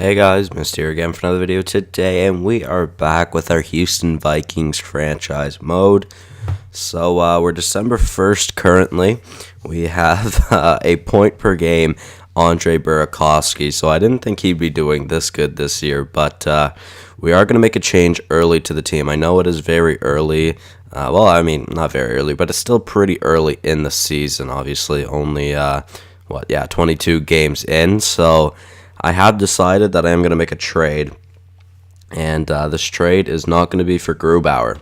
Hey guys, Missed here again for another video today, and we are back with our Houston Vikings franchise mode. So we're December 1st currently. We have a point per game Andre Burakovsky, so I didn't think he'd be doing this good this year, but we are going to make a change early to the team. I know it is very early. Well, I mean, not very early, but it's still pretty early in the season, obviously. Only, 22 games in, so I have decided that I am going to make a trade, and this trade is not going to be for Grubauer.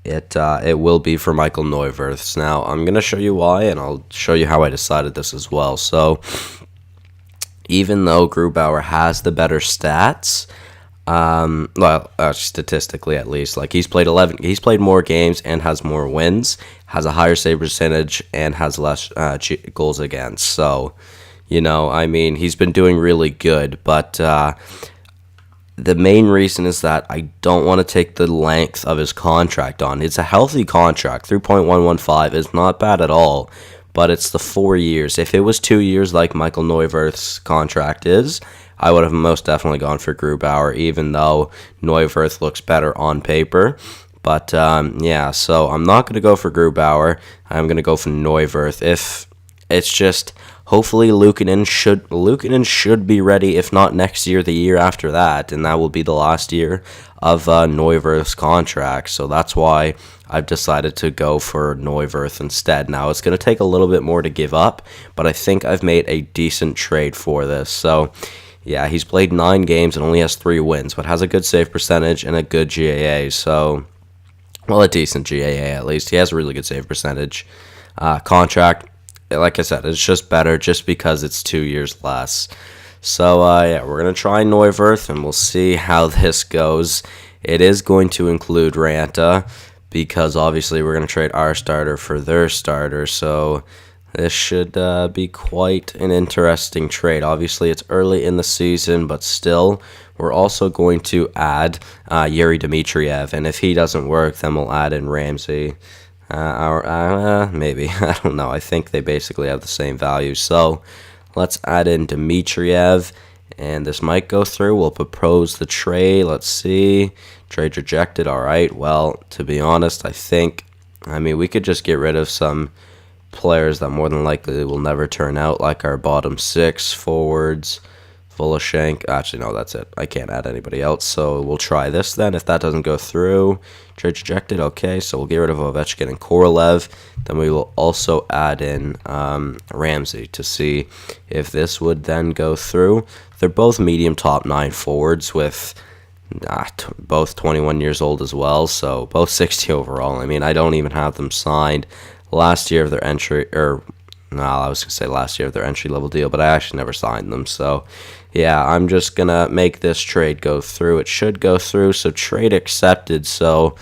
It will be for Michael Neuwirth. Now, I'm going to show you why, and I'll show you how I decided this as well. So, even though Grubauer has the better stats, statistically at least, like he's played more games and has more wins, has a higher save percentage, and has less goals against. So, he's been doing really good, but the main reason is that I don't want to take the length of his contract on. It's a healthy contract. 3.115 is not bad at all, but it's the 4 years. If it was 2 years like Michael Neuwirth's contract is, I would have most definitely gone for Grubauer, even though Neuwirth looks better on paper. But, so I'm not going to go for Grubauer. I'm going to go for Neuwirth. If it's just, hopefully Luukkonen should be ready, if not next year, the year after that, and that will be the last year of Neuwirth's contract. So that's why I've decided to go for Neuwirth instead. Now, it's going to take a little bit more to give up, but I think I've made a decent trade for this. So, yeah, he's played 9 games and only has 3 wins, but has a good save percentage and a good GAA. So, well, a decent GAA at least. He has a really good save percentage. Contract, like I said, it's just better just because it's 2 years less. So, we're going to try Neuwirth, and we'll see how this goes. It is going to include Ranta, because obviously we're going to trade our starter for their starter. So, this should be quite an interesting trade. Obviously, it's early in the season, but still, we're also going to add Yuri Dmitriev, and if he doesn't work, then we'll add in Ramsey. Maybe. I don't know. I think they basically have the same value. So, let's add in Dmitriev, and this might go through. We'll propose the trade. Let's see. Trade rejected. All right. Well, to be honest, we could just get rid of some players that more than likely will never turn out, like our bottom 6 forwards. Voloshenk. Actually, no, that's it. I can't add anybody else, so we'll try this then. If that doesn't go through, trade rejected. Okay, so we'll get rid of Ovechkin and Korolev. Then we will also add in Ramsey to see if this would then go through. They're both medium top 9 forwards with both 21 years old as well, so both 60 overall. I don't even have them signed last year of their entry, last year of their entry-level deal, but I actually never signed them. So, yeah, I'm just going to make this trade go through. It should go through, so trade accepted. So,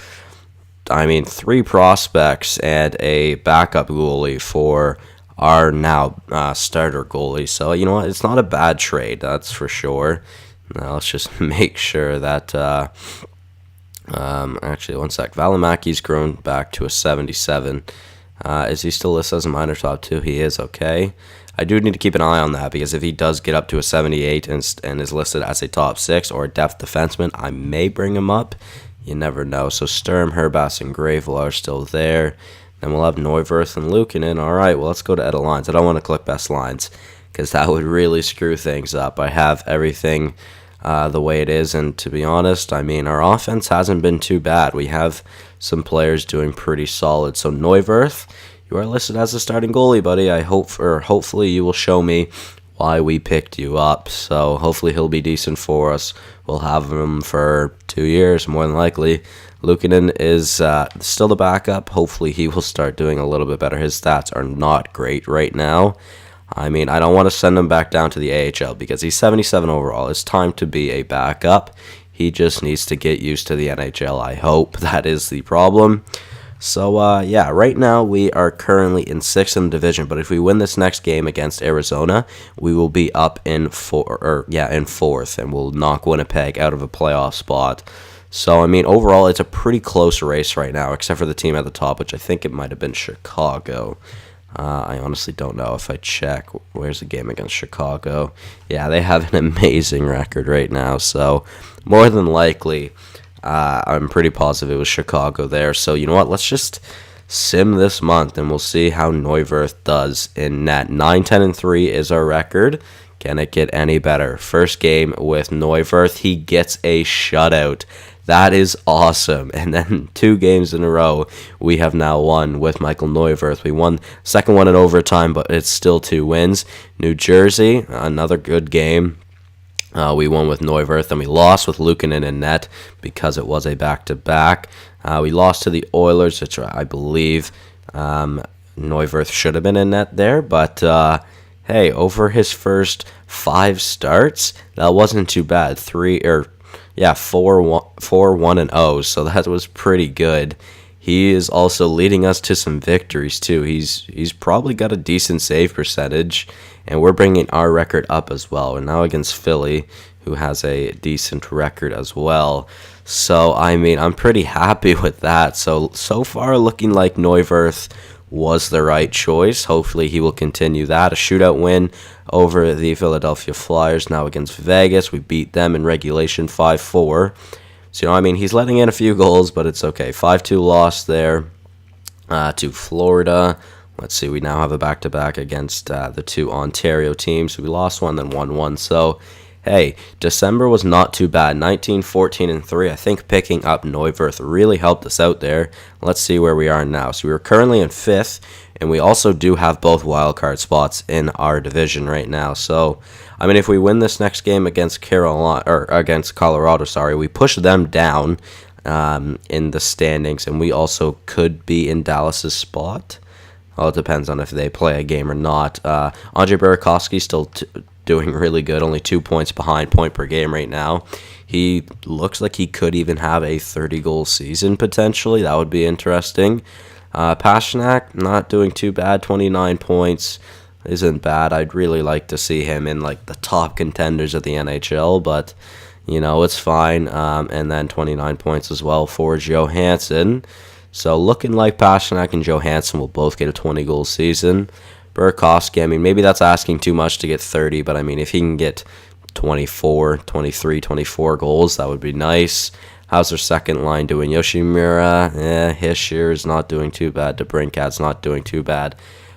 3 prospects and a backup goalie for our now starter goalie. So, you know what? It's not a bad trade, that's for sure. Now, let's just make sure that... actually, one sec. Valimaki's grown back to a 77. Is he still listed as a minor top 2? He is, okay. I do need to keep an eye on that, because if he does get up to a 78 and is listed as a top 6 or a depth defenseman, I may bring him up. You never know. So Sturm, Herbass, and Gravel are still there. Then we'll have Neuwirth and Luukkonen. All right, well, let's go to edit lines. I don't want to click best lines, because that would really screw things up. I have everything the way it is, and to be honest, our offense hasn't been too bad. We have some players doing pretty solid. So Neuwirth, you are listed as a starting goalie, buddy. Hopefully you will show me why we picked you up. So hopefully he'll be decent for us. We'll have him for 2 years, more than likely. Luukkonen is still the backup. Hopefully he will start doing a little bit better. His stats are not great right now. I don't want to send him back down to the AHL, because he's 77 overall. It's time to be a backup. He just needs to get used to the NHL. I hope that is the problem. So, right now we are currently in 6th in the division, but if we win this next game against Arizona, we will be up in 4th, and we'll knock Winnipeg out of a playoff spot. So, overall, it's a pretty close race right now, except for the team at the top, which I think it might have been Chicago. I honestly don't know if I check. Where's the game against Chicago? Yeah, they have an amazing record right now. So more than likely, I'm pretty positive it was Chicago there. So you know what? Let's just sim this month, and we'll see how Neuwirth does in net. 9-10-3 is our record. Can it get any better? First game with Neuwirth, he gets a shutout. That is awesome. And then 2 games in a row, we have now won with Michael Neuwirth. We won second one in overtime, but it's still 2 wins. New Jersey, another good game. We won with Neuwirth, and we lost with Luukkonen in net because it was a back-to-back. We lost to the Oilers, which I believe Neuwirth should have been in net there, but hey, over his first 5 starts, that wasn't too bad. 4-1-0, so that was pretty good. He is also leading us to some victories too. He's probably got a decent save percentage, and we're bringing our record up as well. We're now against Philly, who has a decent record as well. So I mean, I'm pretty happy with that. So far, looking like Neuwirth was the right choice. Hopefully he will continue that. A shootout win over the Philadelphia Flyers now against Vegas. We beat them in regulation 5-4. So, I mean, he's letting in a few goals, but it's okay. 5-2 loss there to Florida. Let's see, we now have a back-to-back against the 2 Ontario teams. We lost one, then won one. So, hey, December was not too bad. 19-14-3. I think picking up Neuwirth really helped us out there. Let's see where we are now. So we are currently in 5th, and we also do have both wildcard spots in our division right now. So, I mean, if we win this next game against Colorado, we push them down in the standings, and we also could be in Dallas's spot. Well, it depends on if they play a game or not. Andre Burakovsky still doing really good, only 2 points behind point per game right now. He looks like he could even have a 30-goal season potentially. That would be interesting. Pastrnak, not doing too bad, 29 points. Isn't bad. I'd really like to see him in like the top contenders of the NHL, but you know, it's fine. And then 29 points as well for Johansson. So looking like Pastrnak and Johansson will both get a 20-goal season. Burakovsky, I mean, maybe that's asking too much to get 30, but I mean, if he can get 24, 23, 24 goals, that would be nice. How's their second line doing? Yoshimura, Hischier is not doing too bad. DeBrincat's not doing too bad.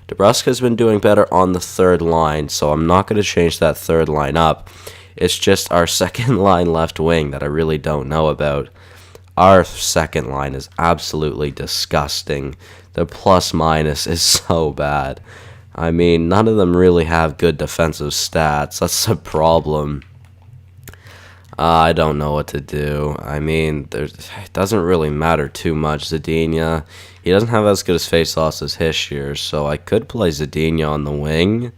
DeBruska's been doing better on the third line, so I'm not going to change that third line up. It's just our second line left wing that I really don't know about. Our second line is absolutely disgusting. The plus-minus is so bad. I mean, none of them really have good defensive stats. That's the problem. I don't know what to do. I mean, it doesn't really matter too much. Zadina, he doesn't have as good as face-offs as Hischier, so I could play Zadina on the wing.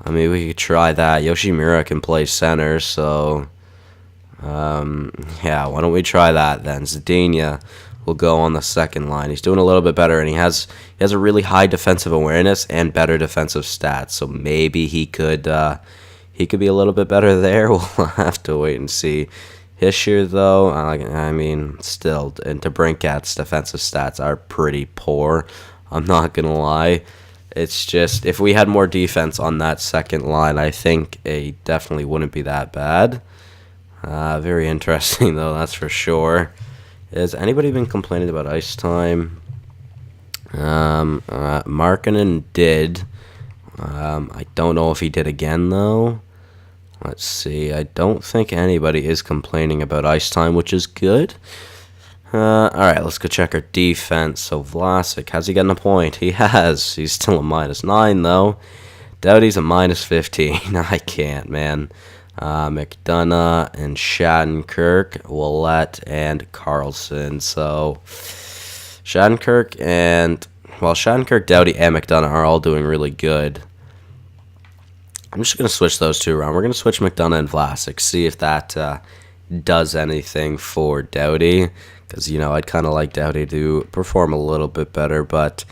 I mean, we could try that. Yoshimura can play center, so yeah, why don't we try that then? Zadina will go on the second line. He's doing a little bit better, and he has a really high defensive awareness and better defensive stats, so maybe he could be a little bit better there. We'll have to wait and see. Hischier, though, I mean, still, and DeBrincat's defensive stats are pretty poor. I'm not going to lie. It's just, if we had more defense on that second line, I think it definitely wouldn't be that bad. Very interesting, though, that's for sure. Has anybody been complaining about ice time? Markkanen did. I don't know if he did again, though. Let's see. I don't think anybody is complaining about ice time, which is good. Alright, let's go check our defense. So Vlasic, has he gotten a point? He has. He's still a -9, though. Doughty's a -15. I can't, man. McDonough and Shattenkirk, Willette, and Carlson. So Shattenkirk, Doughty, and McDonough are all doing really good. I'm just going to switch those two around. We're going to switch McDonough and Vlasic, see if that does anything for Doughty. Because, you know, I'd kind of like Doughty to perform a little bit better. But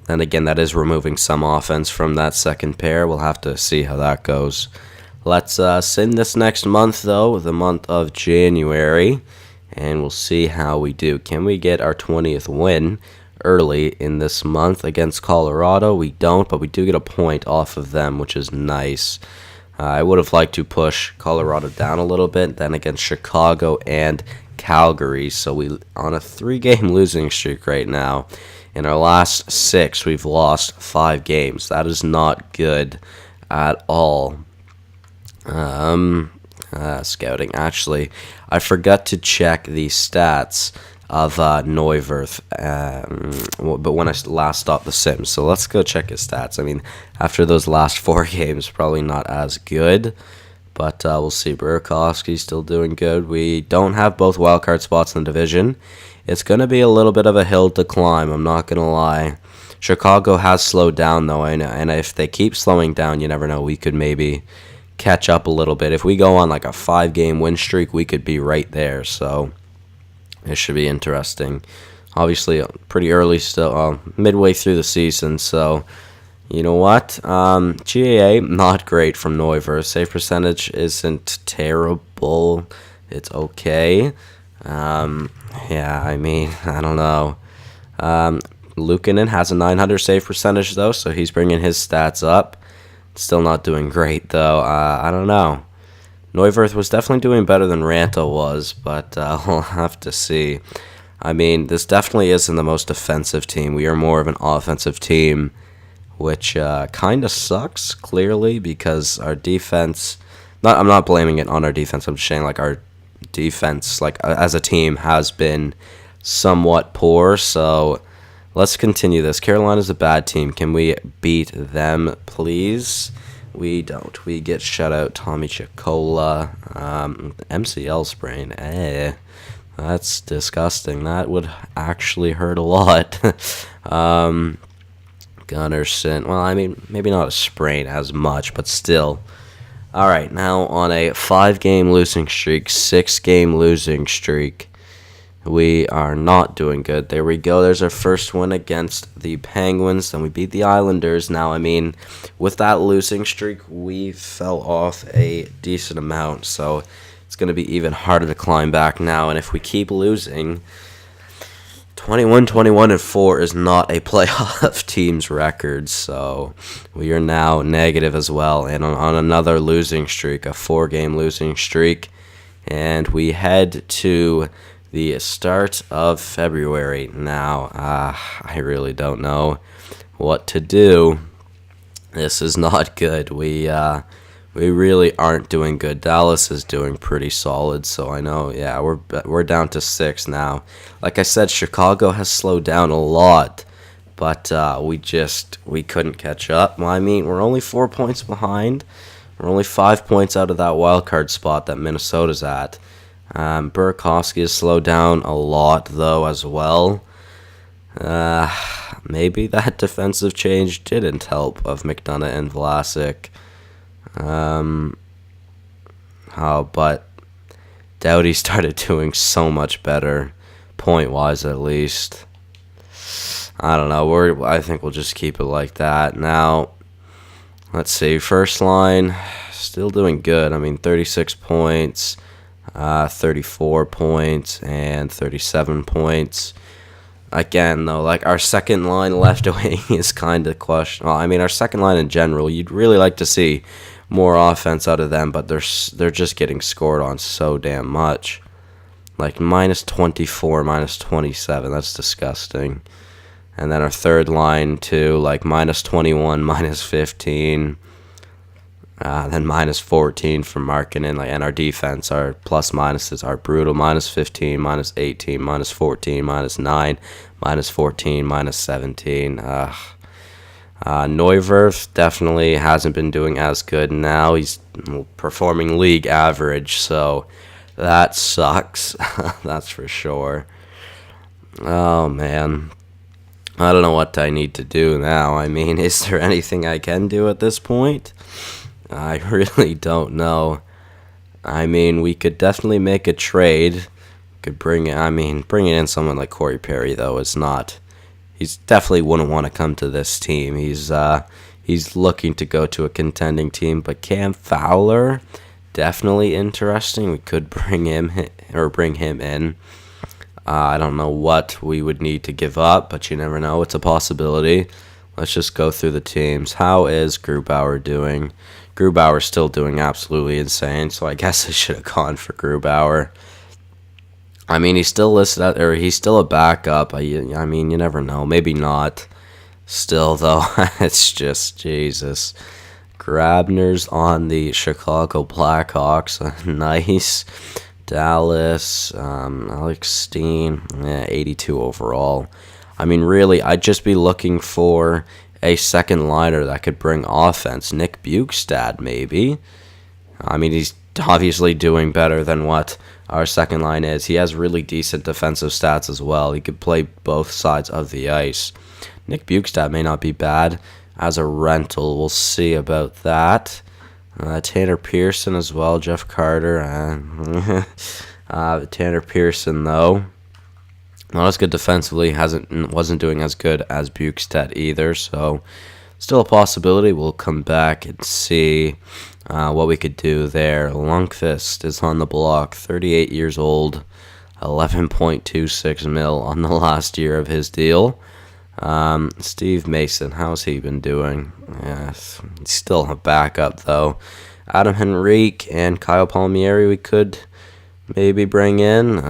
then again, that is removing some offense from that second pair. We'll have to see how that goes. Let's send this next month, though, the month of January. And we'll see how we do. Can we get our 20th win early in this month against Colorado. We don't, but we do get a point off of them, which is nice. I would have liked to push Colorado down a little bit, then against Chicago and Calgary. So we on a 3-game losing streak right now. In our last 6, we've lost 5 games. That is not good at all. Scouting. Actually, I forgot to check the stats of Neuwirth, but when I last stopped The Sims. So let's go check his stats. I mean, after those last 4 games, probably not as good, but we'll see. Burakovsky's still doing good. We don't have both wildcard spots in the division. It's going to be a little bit of a hill to climb, I'm not going to lie. Chicago has slowed down, though, and if they keep slowing down, you never know, we could maybe catch up a little bit. If we go on like a 5-game win streak, we could be right there, so it should be interesting. Obviously, pretty early still, midway through the season, so you know what? GAA, not great from Neuwirth. Save percentage isn't terrible. It's okay. Yeah, I mean, I don't know. Luukkonen has a 900 save percentage, though, so he's bringing his stats up. Still not doing great, though. I don't know. Neuwirth was definitely doing better than Ranta was, but we'll have to see. I mean, this definitely isn't the most offensive team. We are more of an offensive team, which kind of sucks, clearly, because our defense... I'm not blaming it on our defense. I'm just saying, like, our defense, like, as a team, has been somewhat poor, so... Let's continue this. Carolina's a bad team. Can we beat them, please? We don't. We get shut out. Tommy Chicola. MCL sprain. That's disgusting. That would actually hurt a lot. Gunnarsson. Well, I mean, maybe not a sprain as much, but still. All right, now on a 5-game losing streak, 6-game losing streak. We are not doing good. There we go. There's our first win against the Penguins. Then we beat the Islanders. Now, I mean, with that losing streak, we fell off a decent amount. So it's going to be even harder to climb back now. And if we keep losing, 21-21-4 is not a playoff team's record. So we are now negative as well. And on another losing streak, a 4-game losing streak. And we head to the start of February now. I really don't know what to do. This is not good. We really aren't doing good. Dallas is doing pretty solid, so I know. Yeah, we're down to 6 now. Like I said, Chicago has slowed down a lot, but we couldn't catch up. Well, I mean, we're only 4 points behind. We're only 5 points out of that wild card spot that Minnesota's at. Burakovsky has slowed down a lot, though, as well. Maybe that defensive change didn't help of McDonough and Vlasic. But Doughty started doing so much better, point-wise at least. I don't know. I think we'll just keep it like that. Now, let's see. First line, still doing good. I mean, 36 points. 34 points and 37 points. Again, though, like our second line left wing is kind of questionable. Well, I mean, our second line in general, you'd really like to see more offense out of them, but they're just getting scored on so damn much. Like minus 24, minus 27. That's disgusting. And then our third line too, like minus 21, minus 15. Then minus 14 for Markkanen, and our defense, our plus minuses are brutal. Minus 15, minus 18, minus 14, minus 9, minus 14, minus 17. Neuwirth definitely hasn't been doing as good now. He's performing league average, so that sucks. That's for sure. Oh, man. I don't know what I need to do now. I mean, is there anything I can do at this point? I really don't know. I mean, we could definitely make a trade. Bringing in someone like Corey Perry, though, is not. He's definitely wouldn't want to come to this team. He's looking to go to a contending team. But Cam Fowler, definitely interesting. We could bring him in. I don't know what we would need to give up, but you never know. It's a possibility. Let's just go through the teams. How is Grubauer doing? Grubauer's still doing absolutely insane, so I guess I should have gone for Grubauer. I mean, he's still listed at, or he's still a backup. I mean, you never know. Maybe not. Still, though, it's just, Jesus. Grabner's on the Chicago Blackhawks. Nice. Dallas, Alex Steen, 82 overall. I mean, really, I'd just be looking for a second liner that could bring offense. Nick Bukestad, maybe. I mean, he's obviously doing better than what our second line is. He has really decent defensive stats as well. He could play both sides of the ice. Nick Bukestad may not be bad as a rental. We'll see about that. Tanner Pearson as well, Jeff Carter. Tanner Pearson, though, not as good defensively. Wasn't doing as good as Bukestad either. So, still a possibility. We'll come back and see what we could do there. Lundqvist is on the block, 38 years old, 11.26 mil on the last year of his deal. Steve Mason, how's he been doing? Yes, he's still a backup, though. Adam Henrique and Kyle Palmieri we could maybe bring in.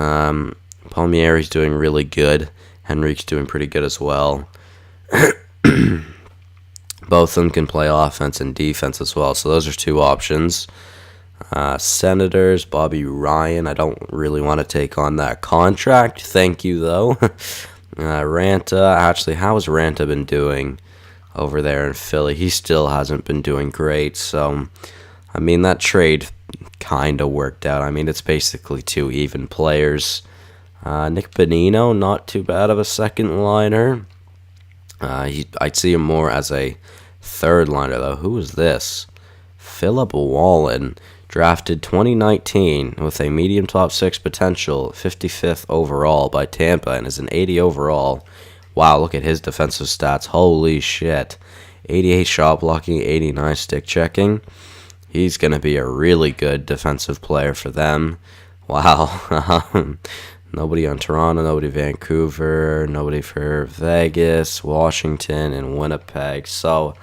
Palmieri's doing really good. Henrique's doing pretty good as well. Both of them can play offense and defense as well, so those are two options. Senators, Bobby Ryan. I don't really want to take on that contract. Thank you, though. Ranta. Actually, how has Ranta been doing over there in Philly? He still hasn't been doing great. So, I mean, that trade kind of worked out. I mean, it's basically two even players. Nick Bonino, not too bad of a second liner. I'd see him more as a third liner, though. Who is this? Philip Wallen, drafted 2019 with a medium top 6 potential, 55th overall by Tampa, and is an 80 overall. Wow, look at his defensive stats. Holy shit. 88 shot blocking, 89 stick checking. He's going to be a really good defensive player for them. Wow. Nobody on Toronto, nobody Vancouver, nobody for Vegas, Washington, and Winnipeg. So,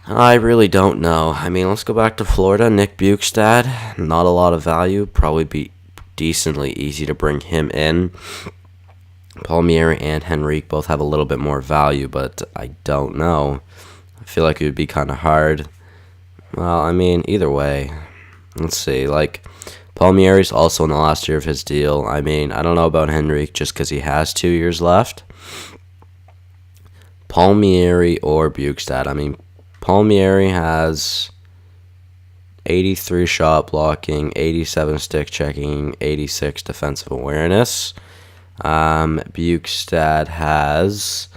I really don't know. I mean, let's go back to Florida. Nick Bukestad, not a lot of value. Probably be decently easy to bring him in. Palmieri and Henrique both have a little bit more value, but I don't know. I feel like it would be kind of hard. Well, I mean, either way. Let's see. Like, Palmieri's also in the last year of his deal. I mean, I don't know about Henrique just because he has 2 years left. Palmieri or Bukestad. I mean, Palmieri has 83 shot blocking, 87 stick checking, 86 defensive awareness. Bukestad has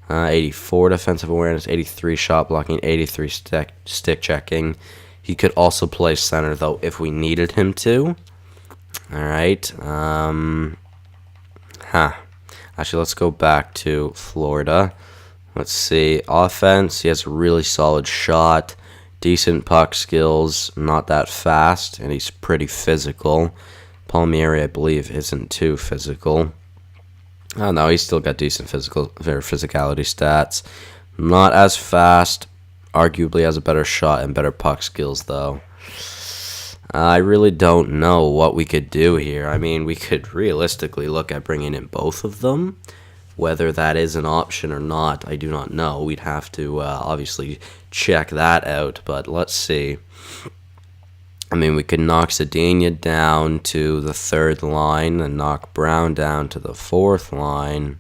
84 defensive awareness, 83 shot blocking, 83 stick checking. He could also play center, though, if we needed him to. All right. Actually, let's go back to Florida. Let's see. Offense, he has a really solid shot, decent puck skills, not that fast, and he's pretty physical. Palmieri, I believe, isn't too physical. Oh, no, he's still got decent physicality stats. Not as fast. Arguably has a better shot and better puck skills, though. I really don't know what we could do here. I mean, we could realistically look at bringing in both of them. Whether that is an option or not, I do not know. We'd have to obviously check that out, but let's see. I mean, we could knock Zadina down to the third line and knock Brown down to the fourth line.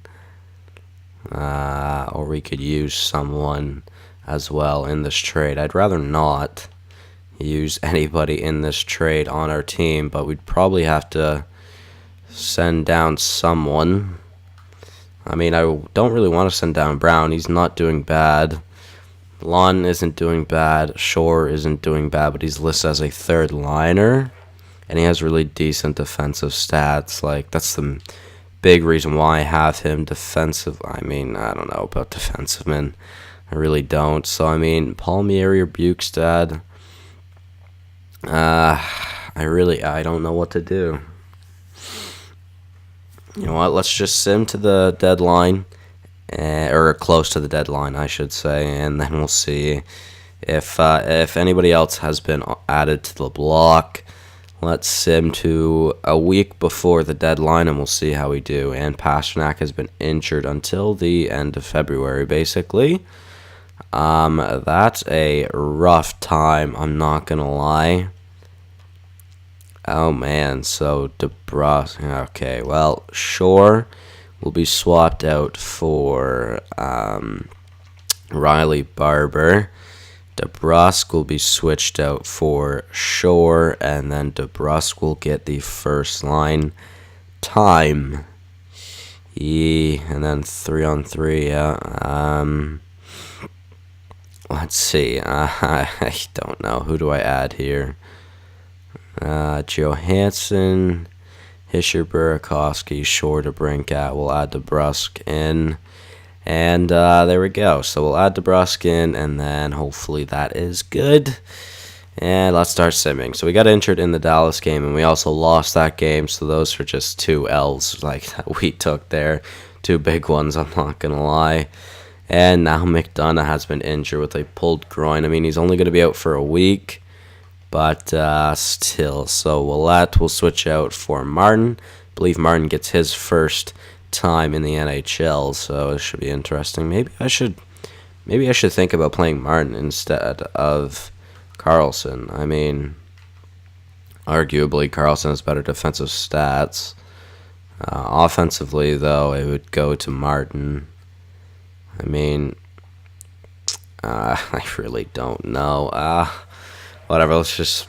Or we could use someone as well in this trade. I'd rather not use anybody in this trade on our team, but we'd probably have to send down someone. I mean, I don't really want to send down Brown. He's not doing bad. Lon isn't doing bad. Shore isn't doing bad, but he's listed as a third liner, and he has really decent defensive stats. Like, that's the big reason why I have him defensive. I mean, I don't know about defensemen. I really don't. So, I mean, Palmieri or Bukestad, I don't know what to do. You know what? Let's just sim to the deadline, or close to the deadline, I should say, and then we'll see if anybody else has been added to the block. Let's sim to a week before the deadline, and we'll see how we do. And Pasternak has been injured until the end of February, basically. That's a rough time, I'm not gonna lie. Oh man, so DeBrusque. Okay, well, Shore will be swapped out for Riley Barber. DeBrusque will be switched out for Shore, and then DeBrusque will get the first line time. And then 3-on-3, yeah. Let's see. I don't know. Who do I add here? Johansson, Hischer, Burakovsky, Shore to Brinkat. We'll add DeBrusque in. And there we go. So we'll add DeBrusque in, and then hopefully that is good. And let's start simming. So we got injured in the Dallas game, and we also lost that game. So those are just 2 L's like that we took there. 2 big ones, I'm not going to lie. And now McDonough has been injured with a pulled groin. I mean, he's only going to be out for a week. But still, so we'll switch out for Martin. I believe Martin gets his first time in the NHL, so it should be interesting. Maybe I should think about playing Martin instead of Carlson. I mean, arguably Carlson has better defensive stats. Offensively, though, it would go to Martin. I mean, I really don't know. Whatever, let's just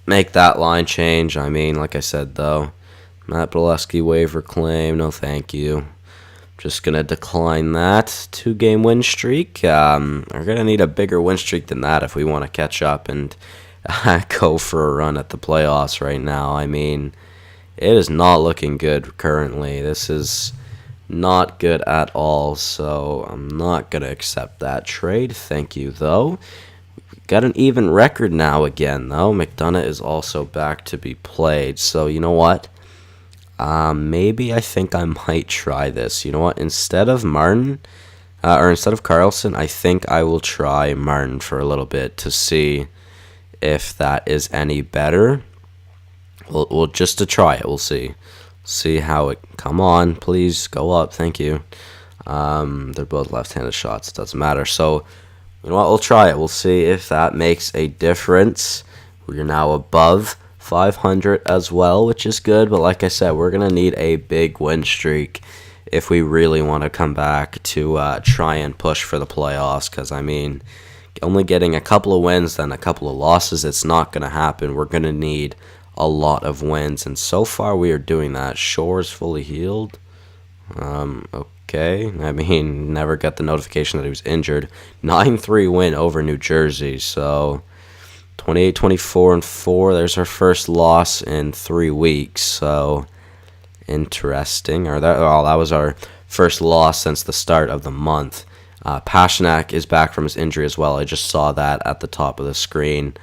make that line change. I mean, like I said, though, Matt Bolesky waiver claim, no thank you. Just going to decline that. 2-game win streak. We're going to need a bigger win streak than that if we want to catch up and go for a run at the playoffs right now. I mean, it is not looking good currently. This is not good at all, so I'm not going to accept that trade. Thank you, though. Got an even record now again, though. McDonough is also back to be played. So, you know what? Maybe I think I might try this. You know what? Instead of Martin, or instead of Carlson, I think I will try Martin for a little bit to see if that is any better. We'll just to try it. We'll see. See how it... Come on, please. Go up. Thank you. They're both left-handed shots. It doesn't matter. So... You know what, we'll try it. We'll see if that makes a difference. We're now above 500 as well, which is good. But like I said, we're going to need a big win streak if we really want to come back to try and push for the playoffs. Because, I mean, only getting a couple of wins, then a couple of losses, it's not going to happen. We're going to need a lot of wins. And so far, we are doing that. Shore's fully healed. Okay, I mean, never got the notification that he was injured. 9-3 win over New Jersey, so 28-24-4. There's our first loss in 3 weeks, so interesting. That was our first loss since the start of the month. Pasternak is back from his injury as well. I just saw that at the top of the screen.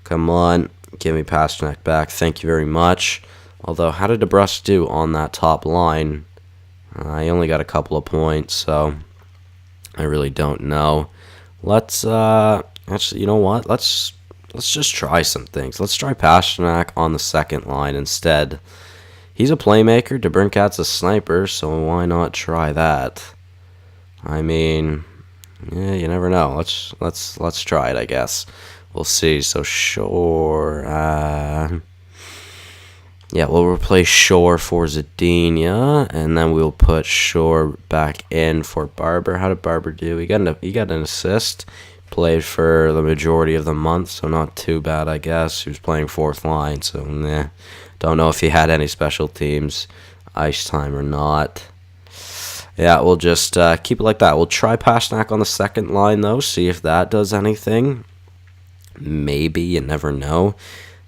Come on, give me Pasternak back. Thank you very much. Although, how did DeBrusque do on that top line? I only got a couple of points, so I really don't know. Let's actually, you know what? Let's just try some things. Let's try Pasternak on the second line instead. He's a playmaker. DeBrincat's a sniper, so why not try that? I mean, yeah, you never know. Let's try it, I guess. We'll see. So Shore, yeah, we'll replace Shore for Zadina, and then we'll put Shore back in for Barber. How did Barber do? He got an assist. Played for the majority of the month, so not too bad, I guess. He was playing 4th line, so nah. Don't know if he had any special teams, ice time or not. Yeah, we'll just keep it like that. We'll try Pasternak on the second line, though, see if that does anything. Maybe, you never know.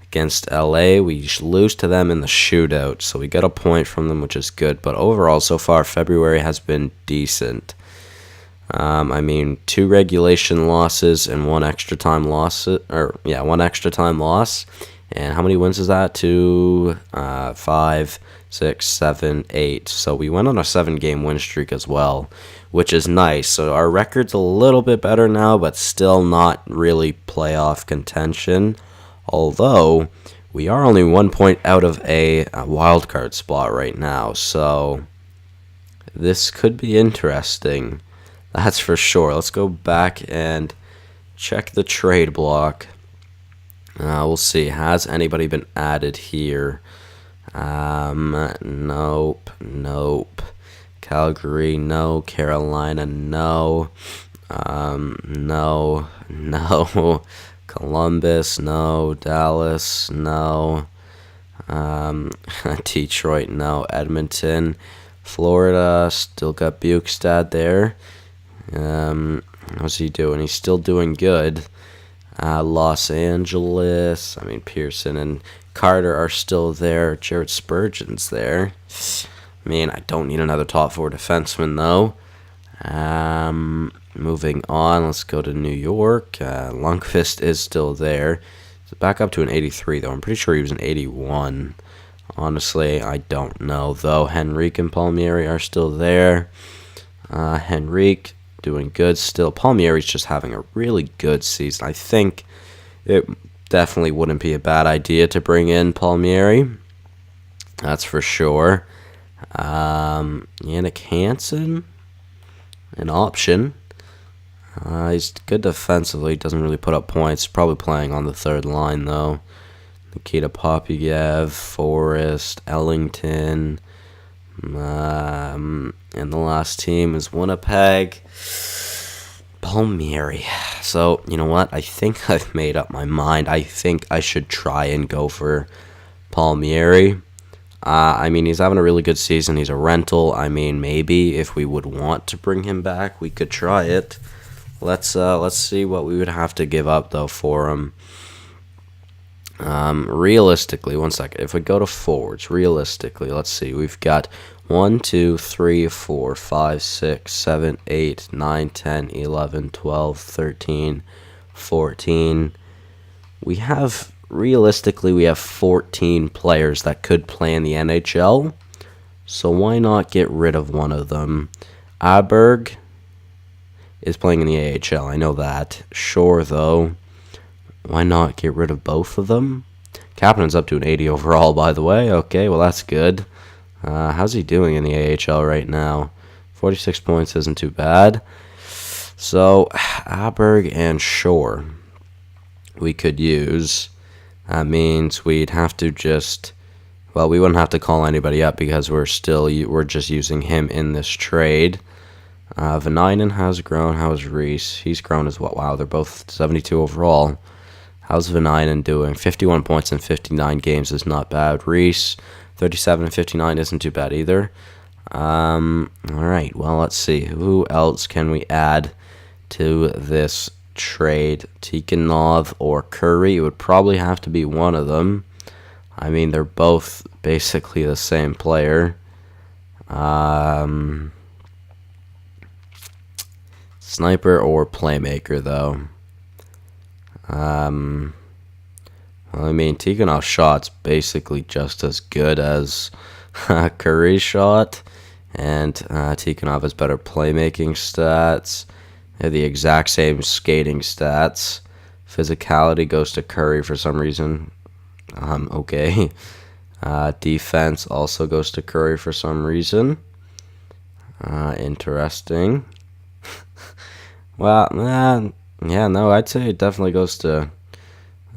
Against LA, we lose to them in the shootout, so we get a point from them, which is good. But overall, so far, February has been decent. I mean, 2 regulation losses and 1 extra time loss. 1 extra time loss. And how many wins is that? 2, 5, 6, 7, 8. So we went on a 7-game win streak as well, which is nice. So our record's a little bit better now, but still not really playoff contention. Although we are only 1 point out of a wild card spot right now. So this could be interesting. That's for sure. Let's go back and check the trade block. We'll see. Has anybody been added here? Nope. Calgary, no. Carolina, no. No. Columbus, no. Dallas, no. Detroit, no. Edmonton, Florida, still got Bukestad there. How's he doing? He's still doing good. Los Angeles, Pearson and Carter are still there. Jared Spurgeon's there. I don't need another top 4 defenseman, though. Moving on, let's go to New York. Lundqvist is still there. It's back up to an 83, though. I'm pretty sure he was an 81. Honestly, I don't know, though. Henrique and Palmieri are still there. Henrique doing good still. Palmieri's just having a really good season. I think it definitely wouldn't be a bad idea to bring in Palmieri. That's for sure. Yannick Hansen, an option. He's good defensively. Doesn't really put up points. Probably playing on the third line, though. Nikita Popyev, Forrest, Ellington. And the last team is Winnipeg. Palmieri. So, you know what? I think I've made up my mind. I think I should try and go for Palmieri. He's having a really good season. He's a rental. Maybe if we would want to bring him back, we could try it. Let's see what we would have to give up, though, for him. Realistically, 1 second. If we go to forwards, realistically, let's see. We've got 1, 2, 3, 4, 5, 6, 7, 8, 9, 10, 11, 12, 13, 14. Realistically, we have 14 players that could play in the NHL. So why not get rid of one of them? Aberg is playing in the AHL. I know that. Sure, though. Why not get rid of both of them? Kapanen's up to an 80 overall, by the way. Okay, well, that's good. How's he doing in the AHL right now? 46 points isn't too bad. So, Aberg and Shore we could use. That means we'd have to we wouldn't have to call anybody up because we're just using him in this trade. Vanainen has grown. How's Reese? He's grown as well. Wow, they're both 72 overall. How's Vanainen doing? 51 points in 59 games is not bad. Reese, 37 and 59 isn't too bad either. All right, well, let's see. Who else can we add to this trade? Tikhonov or Curry? It would probably have to be one of them. They're both basically the same player. Sniper or playmaker, though. Tikhonov's shot's basically just as good as Curry's shot, and Tikhonov has better playmaking stats. They have the exact same skating stats. Physicality goes to Curry for some reason. Okay. Defense also goes to Curry for some reason. Interesting. Well, I'd say it definitely goes to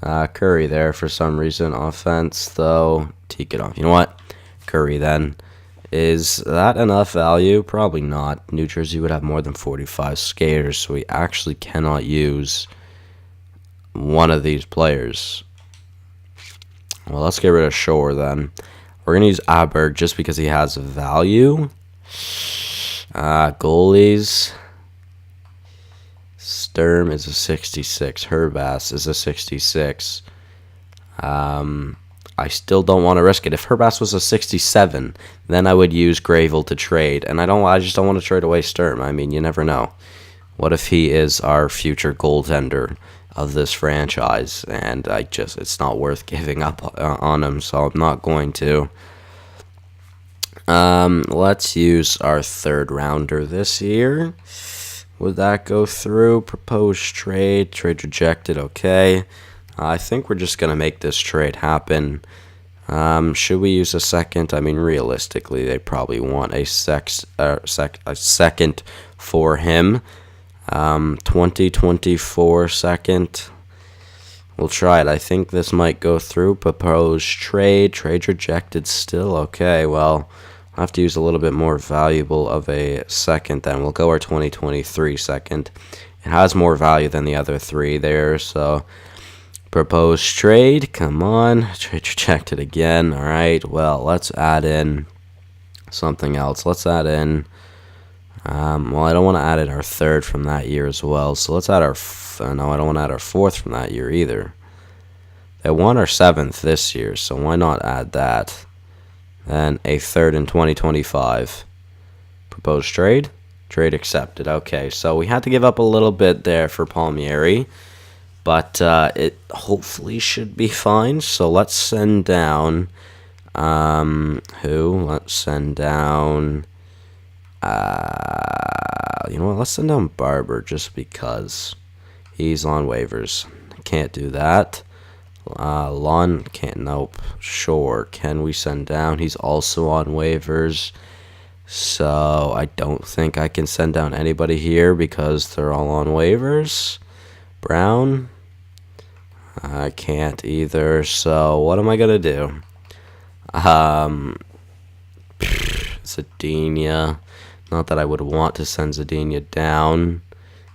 Curry there for some reason. Offense, though, Tikhonov. You know what? Curry, then. Is that enough value? Probably not. New Jersey would have more than 45 skaters, so we actually cannot use one of these players. Well, let's get rid of Shore, then. We're going to use Aberg just because he has value. Goalies. Sturm is a 66. Herbass is a 66. I still don't want to risk it. If Herbass was a 67, then I would use Gravel to trade. And I just don't want to trade away Sturm. You never know. What if he is our future goaltender of this franchise? And it's not worth giving up on him, so I'm not going to. Let's use our third rounder this year. Would that go through? Proposed trade. Trade rejected. Okay. I think we're just going to make this trade happen. Should we use a second? I mean, realistically, they probably want a second for him. 2024 second. We'll try it. I think this might go through. Proposed trade. Trade rejected still. Okay, well, I'll have to use a little bit more valuable of a second then. We'll go our 2023 second. It has more value than the other three there, so... Proposed trade, come on. Trade rejected again. All right, well, let's add in something else. Let's add in, well, I don't want to add in our third from that year as well. So let's add our, no, I don't want to add our fourth from that year either. They want our seventh this year, so why not add that? Then a third in 2025. Proposed trade? Trade accepted. Okay, so we had to give up a little bit there for Palmieri. But it hopefully should be fine. So let's send down, who? Let's send down, you know what? Let's send down Barber just because he's on waivers. Can't do that. Lon can't, nope. Sure, can we send down? He's also on waivers. So I don't think I can send down anybody here because they're all on waivers. Brown? I can't either, so what am I going to do? Zadina. Not that I would want to send Zadina down,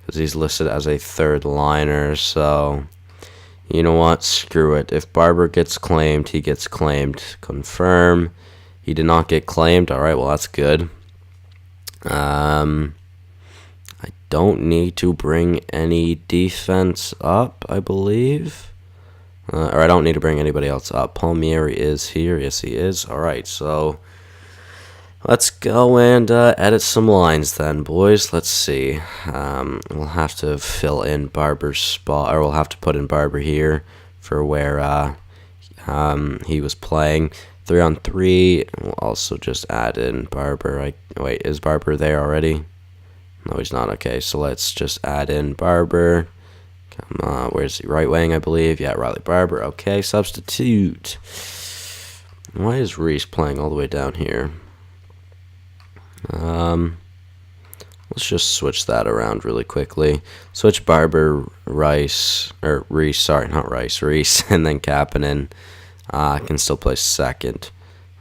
because he's listed as a third liner, so... You know what? Screw it. If Barber gets claimed, he gets claimed. Confirm. He did not get claimed. Alright, well, that's good. I don't need to bring any defense up, I believe. Or I don't need to bring anybody else up. Palmieri is here. Yes, he is. Alright, so let's go and edit some lines then, boys. Let's see. We'll have to fill in Barber's spot, or we'll have to put in Barber here for where he was playing. 3-on-3. We'll also just add in Barber. Wait, is Barber there already? No, he's not. Okay, so let's just add in Barber. Come on, where's he? Right wing, I believe. Yeah, Riley Barber. Okay, substitute. Why is Reese playing all the way down here? Let's just switch that around really quickly. Switch Barber, Rice, or Reese. Sorry, not Rice. Reese, and then Kapanen. Can still play second.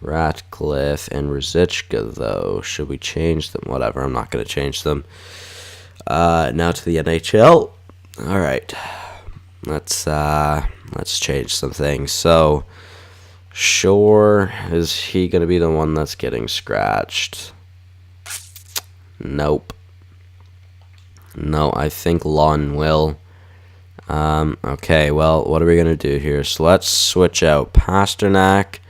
Ratcliffe and Ruzicka, though. Should we change them? Whatever, I'm not going to change them. Now to the NHL. All right, let's change some things. So, Shore, is he going to be the one that's getting scratched? Nope. No, I think Lon will. Okay, well, what are we going to do here? So let's switch out Pasternak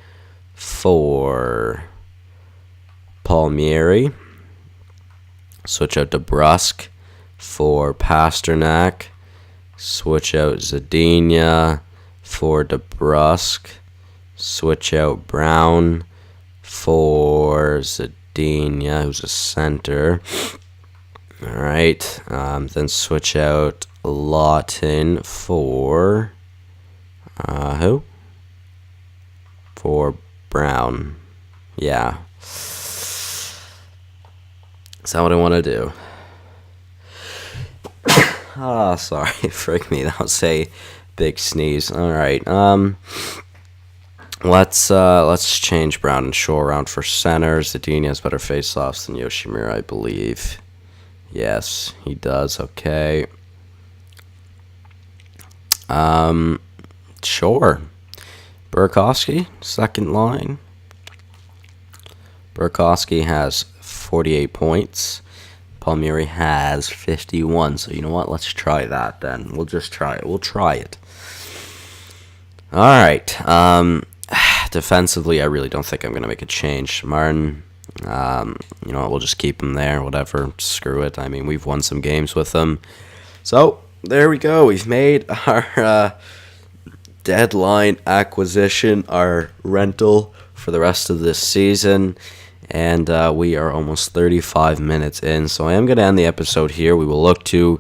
for Palmieri. Switch out DeBrusk for Pasternak. Switch out Zadina for DeBrusk. Switch out Brown for Zadina, who's a center. Alright, then switch out Lawton for, who? For Brown. Yeah. Is that what I want to do? Ah, sorry, frick me, that was a big sneeze. Alright, let's change Brown and Shore around for center. Zadina has better face-offs than Yoshimura, I believe. Yes, he does. Okay. Sure. Burakovsky, second line. Burakovsky has 48 points. Palmieri has 51. So you know what? Let's try that then. We'll just try it. We'll try it. All right. Defensively, I really don't think I'm going to make a change. Martin, you know what? We'll just keep him there. Whatever. Screw it. I mean, we've won some games with him. So there we go. We've made our deadline acquisition, our rental for the rest of this season. and we are almost 35 minutes in, so I am going to end the episode here. We will look to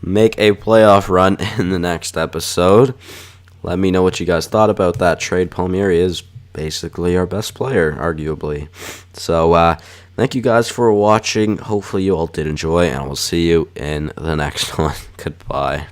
make a playoff run in the next episode. Let me know what you guys thought about that trade. Palmieri is basically our best player, arguably. So, thank you guys for watching. Hopefully you all did enjoy, and I will see you in the next one. Goodbye.